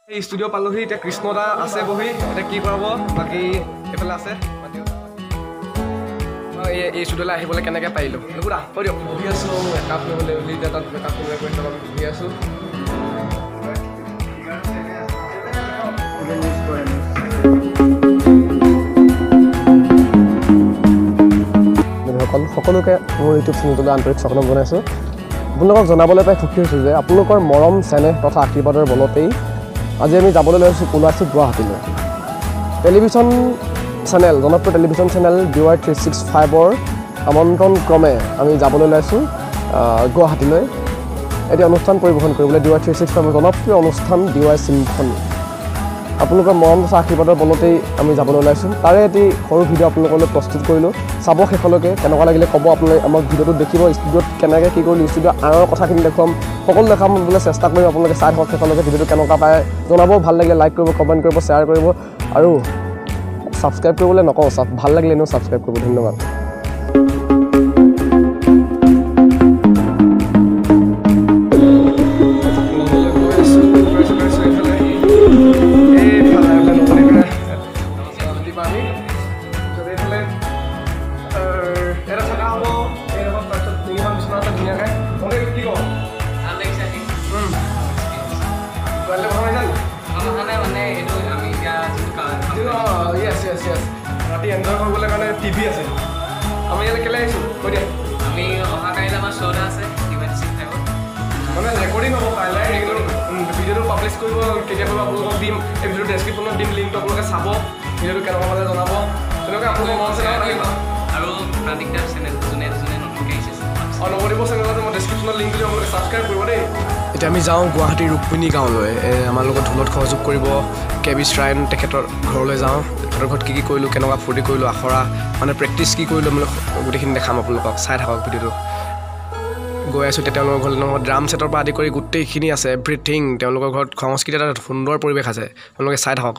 এই ষ্টুডিঅ' পালোহি এতিয়া কৃষ্ণদা আছে বহি এতিয়া কি কৰাব বাকী এইফালে আছে এই ষ্টুডিঅ'লৈ আহিবলৈ কেনেকৈ পাৰিলোঁ এইবোৰ কৈ দিয়ক বহি আছোঁ মেকআপ কৰিবলৈ বুলি এতিয়া তাত মেকআপ কৰিবলৈ কৰি লগত বহি আছোঁ সকলোকে মোৰ ইউটিউব চেনেলটোলৈ আন্তৰিক স্বাগতম জনাইছোঁ আপোনালোকক জনাবলৈ পাই সুখী হৈছোঁ যে আপোনালোকৰ মৰম চেনেহ তথা আশীৰ্বাদৰ বলতেই আজি আমি যাবলৈ ওলাইছোঁ গুৱাহাটীলৈ টেলিভিশ্যন চেনেল জনপ্ৰিয় টেলিভিশ্যন চেনেল DY365ৰ আমন্ত্ৰণ ক্ৰমে আমি যাবলৈ ওলাইছোঁ গুৱাহাটীলৈ এটি অনুষ্ঠান পৰিৱেশন কৰিবলৈ DY365ৰ জনপ্ৰিয় অনুষ্ঠান DY চিম্ফনী আপোনালোকৰ মৰম তথা আশীৰ্বাদৰ বলতেই আমি যাবলৈ ওলাইছোঁ তাৰে এটি সৰু ভিডিঅ' আপোনালোকলৈ প্ৰস্তুত কৰিলোঁ চাব শেষলৈকে কেনেকুৱা লাগিলে ক'ব আপোনালোকে আমাক ভিডিঅ'টো দেখিব ষ্টুডিঅ'ত কেনেকৈ কি কৰিলোঁ ষ্টুডিঅ' আনৰ কথাখিনি দেখুৱাম সকলো দেখাম বোলে চেষ্টা কৰিম আপোনালোকে চাই থাকক শেষলৈকে ভিডিঅ'টো কেনেকুৱা পায় জনাব ভাল লাগিলে লাইক কৰিব কমেণ্ট কৰিব শ্বেয়াৰ কৰিব আৰু ছাবস্ক্ৰাইব কৰিবলৈ নকওঁ ভাল লাগিলে এনেও ছাবস্ক্ৰাইব কৰিব ধন্যবাদ ৰাতি এনজয় কৰিবলৈ কাৰণে টিভি আছে আমি ইয়ালৈ কেলৈ আহিছোঁ কৈ দিয়া আমি অহা কাইলৈ আমাৰ শ্ব'টা আছে মানে ৰেকৰ্ডিং হ'ব কাইলৈ ভিডিঅ'টো পাব্লিছ কৰিব কেতিয়া কৰিব আপোনালোকক দিম এই ভিডিঅ'টো ডেছক্ৰিপশ্যনত দিম লিংকটো আপোনালোকে চাব ভিডিঅ'টো কেনেকুৱা পালে জনাব তেনেকৈ আপোনালোকে মন চেনেল আৰু প্ৰান্তিকদাৰ চেনেল যোনে নতুনকৈ আহিছে নৱদ্বীপ চেনেল আছে মই ডেছক্ৰিপশ্যনত লিংক দিম আপোনালোকে ছাবস্ক্ৰাইব কৰিব দেই এতিয়া আমি যাওঁ গুৱাহাটীৰ ৰুক্মিণী গাঁৱলৈ আমাৰ লগত ঢোলত সহযোগ কৰিব কেবি শ্ৰাইন তেখেতৰ ঘৰলৈ যাওঁ তেখেতৰ ঘৰত কি কৰিলোঁ কেনেকুৱা ফূৰ্তি কৰিলোঁ আখৰা মানে প্ৰেক্টিচ কি কৰিলোঁ মানে গোটেইখিনি দেখাম আপোনালোকক চাই থাকক ভিডিঅ'টো গৈ আছোঁ এতিয়া তেওঁলোকৰ ঘৰলৈ ড্ৰাম ছেটৰ পৰা আদি কৰি গোটেইখিনি আছে এভৰিথিং তেওঁলোকৰ ঘৰত সংস্কৃতি এটা সুন্দৰ পৰিৱেশ আছে আপোনালোকে চাই থাকক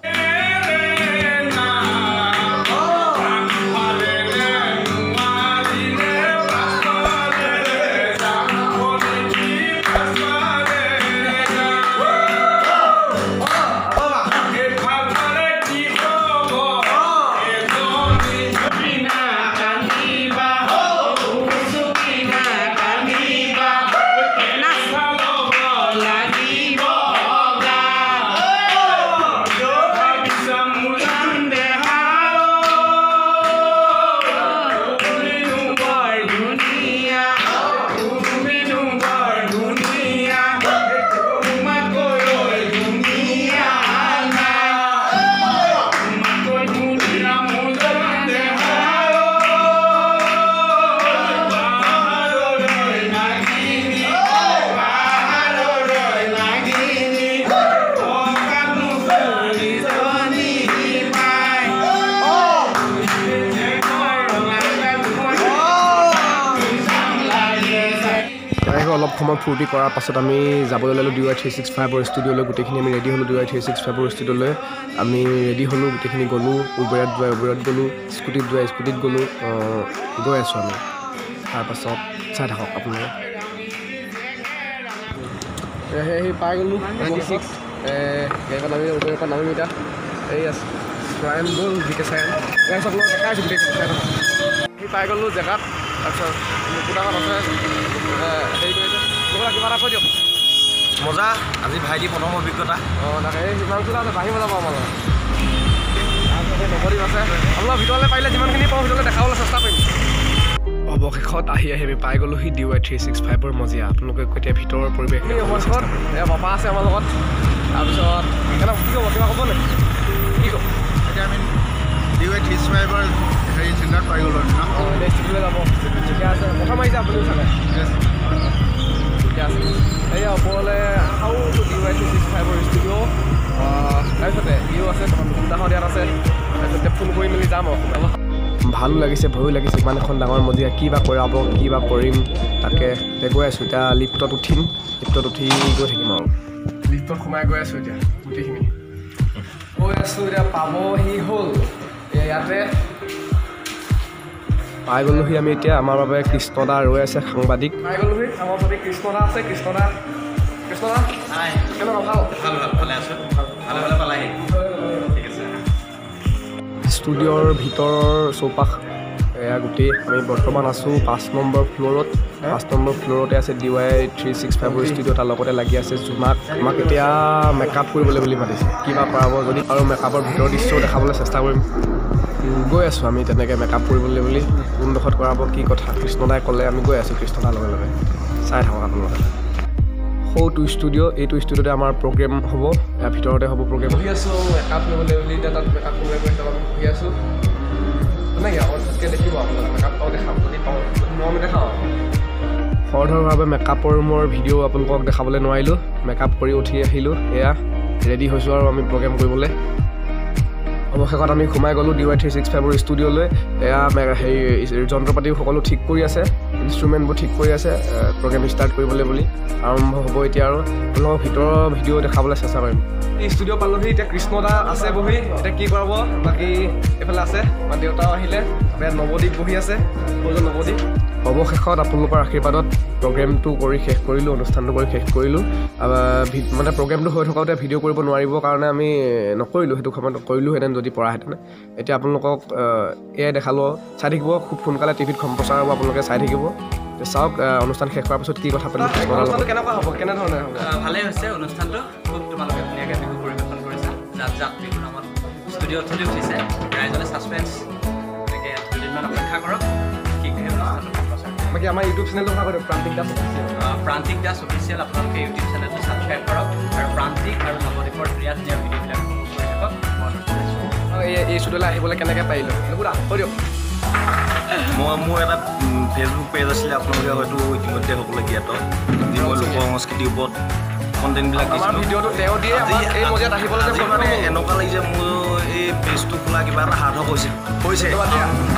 অলপ সময় ফূৰ্তি কৰাৰ পাছত আমি যাবলৈ ল'লোঁ DY365ৰ ষ্টুডিঅ'লৈ গোটেইখিনি আমি ৰেডি হ'লোঁ DY365ৰ ষ্টুডিঅ'লৈ আমি ৰেডি হ'লোঁ গোটেইখিনি গ'লোঁ উবেৰত গ'লোঁ স্কুটিত গ'লোঁ গৈ আছোঁ আমি তাৰপাছত চাই থাকক আপোনালোকে সেই পাই গ'লোঁ 96 গাড়ীখন আমি উবেৰৰ পৰা নামিম এতিয়া এই আছে শ্ৰাইন গ'ল জিকে শ্ৰাইন আপোনালোকক দেখাই আছোঁ গোটেই সেই পাই গ'লোঁ জেগাত তাৰপিছত মুকুতাখন আছে হেৰি কৰিছে কিবা এটা কৈ দিয়ক মজা আজি ভাইটি প্ৰথম অভিজ্ঞতা তাকে এই সিমানটো আছে বাঢ়িব যাব আমাৰ লগত নৱদ্বীপ আছে আপোনালোকৰ ভিতৰলৈ পাৰিলে যিমানখিনি পাওঁ ভিতৰলৈ দেখাবলৈ চেষ্টা কৰিম অৱশেষত আহি আমি পাই গ'লোহি DY365ৰ মজিয়া আপোনালোকে এতিয়া ভিতৰৰ পৰিৱেশখিনি অৱশেষত পাপা আছে আমাৰ লগত তাৰপিছত সেইকাৰণে কি ক'ব কিবা ক'ব নেকি কি ক'ব এতিয়া আমি DY365ৰ হেৰি চিন্তাত পাই গ'লোঁ এতিয়া ষ্টুডিঅ'লৈ যাব ঠিকে আছে প্ৰথম আহিছে আপুনিও চাগে ঠিকে আছে এই ওপৰলৈ আহাও DY365ৰ ষ্টুডিঅ' তাৰপিছতে ইও আছে মুকুতাহঁত ইয়াত আছে তাৰপিছতে ফোন কৰি মেলি যাম ভালো লাগিছে ভয়ো লাগিছে ইমান এখন ডাঙৰ মজিয়া কি বা কৰাব কি বা কৰিম তাকে গৈ আছোঁ এতিয়া লিফ্টত উঠিম লিফ্টত উঠি গৈ থাকিম আৰু লিফ্টত সোমাই গৈ আছোঁ এতিয়া গোটেইখিনি গৈ আছোঁ এতিয়া পাবহি হ'ল ইয়াতে পাই গ'লোহি আমি এতিয়া আমাৰ বাবে কৃষ্ণদা ৰৈ আছে সাংবাদিক পাই গ'লোহি আমাৰ বাবে কৃষ্ণদা আছে কৃষ্ণদা কেনেকুৱা ভাল ভালে আছোঁ ষ্টুডিঅ'ৰ ভিতৰৰ চৌপাশ এয়া গোটেই আমি বৰ্তমান আছোঁ 5 নম্বৰ ফ্ল'ৰত 5 নম্বৰ ফ্ল'ৰতে আছে DY365ৰ ষ্টুডিঅ' তাৰ লগতে লাগি আছে জোনাক আমাক এতিয়া মেকআপ কৰিবলৈ বুলি মাতিছে কিবা কৰাব যদি আৰু মেকআপৰ ভিতৰৰ দৃশ্যও দেখাবলৈ চেষ্টা কৰিম গৈ আছোঁ আমি তেনেকৈ মেকআপ কৰিবলৈ বুলি কোনডোখৰত কৰাব কি কথা কৃষ্ণদাই ক'লে আমি গৈ আছোঁ কৃষ্ণদাৰ লগে লগে চাই থাকক আপোনালোকে সৌটো ষ্টুডিঅ' এইটো ষ্টুডিঅ'তে আমাৰ প্ৰগ্ৰেম হ'ব ইয়াৰ ভিতৰতে হ'ব প্ৰগ্ৰেম বহি আছোঁ মেকআপ কৰিবলৈ বুলি এতিয়া তাত মেকআপ কৰিবলৈ বহি আছোঁ তেনেকৈ আগতকৈ দেখিব আপোনালোকে মেকআপ পাওঁ দেখাম যদি পাওঁ মই দেখাওঁ খৰধৰভাৱে মেকআপৰ ৰুমৰ ভিডিঅ' আপোনালোকক দেখাবলৈ নোৱাৰিলোঁ মেকআপ কৰি উঠি আহিলোঁ এয়া ৰেডি হৈছোঁ আৰু আমি প্ৰগ্ৰেম কৰিবলৈ অৱশেষত আমি সোমাই গ'লোঁ DY365ৰ ষ্টুডিঅ'লৈ এয়া হেৰি যন্ত্ৰ পাতিও সকলো ঠিক কৰি আছে ইনষ্ট্ৰুমেণ্টবোৰ ঠিক কৰি আছে প্ৰগ্ৰেম ষ্টাৰ্ট কৰিবলৈ বুলি আৰম্ভ হ'ব এতিয়া আৰু আপোনালোকক ভিতৰৰ ভিডিঅ' দেখাবলৈ চেষ্টা কৰিম এই ষ্টুডিঅ' পালোহি এতিয়া কৃষ্ণদা আছে বহি এতিয়া কি কৰাব বাকী এইফালে আছে আমাৰ দেউতাও আহিলে ইয়াত নৱদ্বীপ বহি আছে নৱদ্বীপ অৱশেষত আপোনালোকৰ আশীৰ্বাদত প্ৰগ্ৰেমটো কৰি শেষ কৰিলোঁ অনুষ্ঠানটো কৰি শেষ কৰিলোঁ মানে প্ৰগ্ৰেমটো হৈ থকাতে ভিডিঅ' কৰিব নোৱাৰিবৰ কাৰণে আমি নকৰিলোঁ সেইটো সময়ত কৰিলোঁহেঁতেন যদি পৰাহেঁতেন এতিয়া আপোনালোকক এয়াই দেখালোঁ চাই থাকিব খুব সোনকালে টিভিত সম্প্ৰচাৰ হ'ব আপোনালোকে চাই থাকিব চাওক অনুষ্ঠান শেষ কৰাৰ পিছত কি কথা পাতিম কেনেকুৱা হ'ব কেনেধৰণে হ'ব ভালেই হৈছে অনুষ্ঠানটো খুব তোমালোকে ধুনীয়াকৈ বিহু পৰিৱেশন কৰিছা জাত জাত বিহু নামত ষ্টুডিঅ'ত চলি উঠিছে ৰাইজলে ছাছপেন্স এনেকৈ দুদিনমান অপেক্ষা কৰক কি সেই অনুষ্ঠানটো সম্প্ৰচাৰ বাকী আমাৰ ইউটিউব চেনেলটো কথা কৈছে প্ৰান্তিক দাস অফিচিয়েল আপোনালোকে ইউটিউব চেনেলটো ছাবস্ক্ৰাইব কৰক আৰু প্ৰান্তিক আৰু নৱদ্বীপৰ ধুনীয়া ধুনীয়া ভিডিঅ'বিলাক কৰি থাকক এই ষ্টুডিঅ'লৈ আহিবলৈ কেনেকৈ পাৰিলোঁ কৈ দিয়ক মোৰ এটা ফেচবুক পেজ আছিলে আপোনালোকে হয়তো ইতিমধ্যে হ'বলৈ জ্ঞাত যি মই লোক সংস্কৃতিৰ ওপৰত কণ্টেণ্টবিলাক ভিডিঅ'টো তেওঁ দিয়ে আজি মানে এনেকুৱা লাগিছে মোৰ এই পেজটো খোলা কিবা এটা সাৰ্থক হৈছে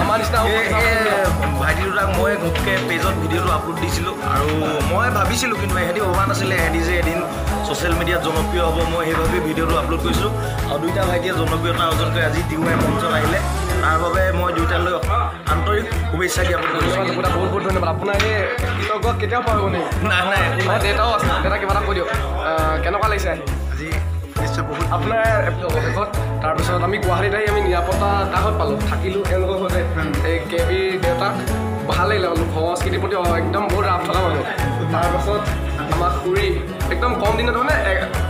আমাৰ নিচিনা ভাইটি দুটাক মই ঘপকৈ পেজত ভিডিঅ'টো আপলোড দিছিলোঁ আৰু মই ভাবিছিলোঁ কিন্তু এহেঁতি ভবা নাছিলে এহেঁতি যে এদিন ছ'চিয়েল মিডিয়াত জনপ্ৰিয় হ'ব মই সেইভাবে ভিডিঅ'টো আপলোড কৰিছিলোঁ আৰু দুইটা ভাইটিয়ে জনপ্ৰিয়তা অৰ্জন কৰি আজি DY মঞ্চত আহিলে তাৰ বাবে মই দুইটালৈ আন্তৰিক শুভেচ্ছা জ্ঞাপন কৰিছোঁ বহুত বহুত ধন্যবাদ আপোনাৰ এই কৃতজ্ঞ কেতিয়াও পাহৰিব নেকি নাই দেউতাও আছে দেউতা কিবা এটা কৈ দিয়ক কেনেকুৱা লাগিছে আজি নিশ্চয় বহুত আপোনাৰ অৱশেষত তাৰপিছত আমি গুৱাহাটীত আহি আমি নিৰাপত্তা কাষত পালোঁ থাকিলোঁ এওঁলোকৰ সৈতে এই KB দেউতাক ভাল লাগিলে সংস্কৃতিৰ প্ৰতি একদম বহুত ৰাপ থকা মানুহ তাৰপাছত আমাৰ খুৰী একদম কম দিনত মানে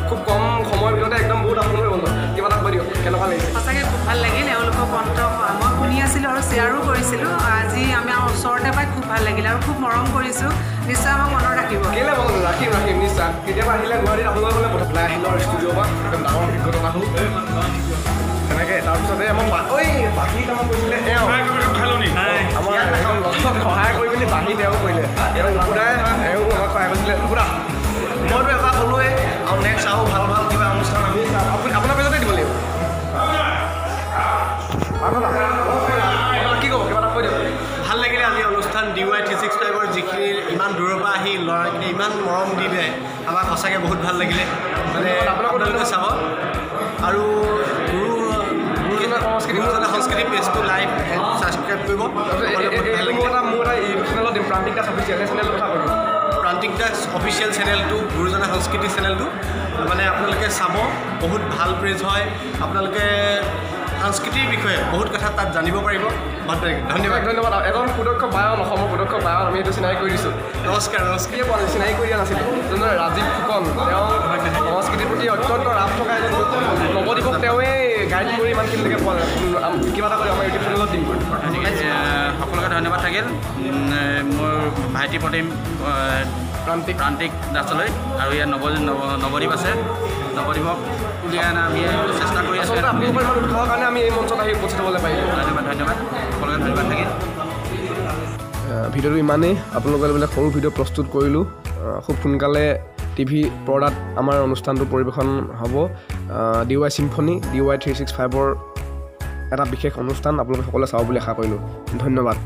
খুব কম সময়ৰ ভিতৰতে একদম বহুত আপোনালোকে বন্ধু কিবা এটা কৈ দিয়ক কেনেকুৱা লাগিছে সঁচাকৈ খুব ভাল লাগিল এওঁলোকৰ কণ্ঠ মই শুনি আছিলোঁ আৰু শ্বেয়াৰো কৰিছিলোঁ আজি আমি ওচৰতে পাই খুব ভাল লাগিল আৰু খুব মৰম কৰিছোঁ নিশ্চয় আমাক মনত ৰাখিব কেলৈ বন্ধু ৰাখিম নিশ্চয় কেতিয়াবা আহিলে গুৱাহাটীত আপোনালোকে বোলে ওলাই আহিলোঁ আৰু ষ্টুডিঅ'ৰ পৰা একদম ডাঙৰ অভিজ্ঞতা হ'ল তেনেকৈ তাৰপিছতে আমাৰ বাকী কাম কৰিছিলে এওঁ আমাৰ একদম লগত সহায় কৰি পিনি বাঢ়ি তেওঁ কৰিলে এওঁ নুকুদাই এওঁ আমাক সহায় কৰিছিলে নুকুদা মইতো এবাৰ ক'লোৱে আৰু নেক্সট আৰু ভাল ভাল কিবা অনুষ্ঠান আমি আপোনাৰ পেজতে দিব লাগিব কি ক'ব কিবা এটা কৈ দিয়ক ভাল লাগিলে আজি অনুষ্ঠান DY365ৰ যিখিনি ইমান দূৰৰ পৰা আহি ল'ৰাখিনি ইমান মৰম দিলে আমাক সঁচাকৈ বহুত ভাল লাগিলে মানে আপোনালোকে চাব আৰু গুৰুজনা সংস্কৃতি পেজটো লাইভ ছাবস্ক্ৰাইব কৰিব মোৰ এটা ইউটিউব চেনেলত দিম প্ৰান্তিক দাস অফিচিয়েল চেনেলৰ কথা কৈছোঁ প্ৰান্তিক দাস অফিচিয়েল চেনেলটো গুৰুজনা সংস্কৃতি চেনেলটো মানে আপোনালোকে চাব বহুত ভাল পেজ হয় আপোনালোকে সংস্কৃতিৰ বিষয়ে বহুত কথা তাত জানিব পাৰিব ধন্যবাদ এজন সুদক্ষ বায়ন অসমৰ সুদক্ষ বায়ন আমি এইটো চিনাকি কৰি দিছোঁ নমস্কাৰ চিনাকি কৰি দিয়া নাছিলোঁ যোনজন ৰাজীৱ ফুকন তেওঁ সংস্কৃতিৰ প্ৰতি অত্যন্ত ৰাপ থকা এজন নৱদ্বীপক তেওঁৱে গাইড কৰি ইমানখিনিলৈকে কিবা এটা কৰি আমাৰ ইউটিউব চেনেলত দিম সকলোকে ধন্যবাদ থাকিল মোৰ ভাইটি প্ৰতিম প্ৰান্তিক দাসলৈ আৰু ইয়াত নৱদ্বীপ আছে নৱদ্বীপক উলিয়াই অনা আমি চেষ্টা কৰি আছোঁ আপোনালোকৰ ইমান উৎসাহৰ কাৰণে আমি এই মঞ্চত আহি উপস্থিত হ'বলৈ পাৰিলোঁ ধন্যবাদ সকলোকে ধন্যবাদ থাকিল ভিডিঅ'টো ইমানেই আপোনালোকে বোলে সৰু ভিডিঅ' প্ৰস্তুত কৰিলোঁ খুব সোনকালে টিভি পৰ্দাত আমাৰ অনুষ্ঠানটো পৰিৱেশন হ'ব DY চিম্ফনী DY365ৰ এটা বিশেষ অনুষ্ঠান আপোনালোকে সকলোৱে চাব বুলি আশা কৰিলোঁ ধন্যবাদ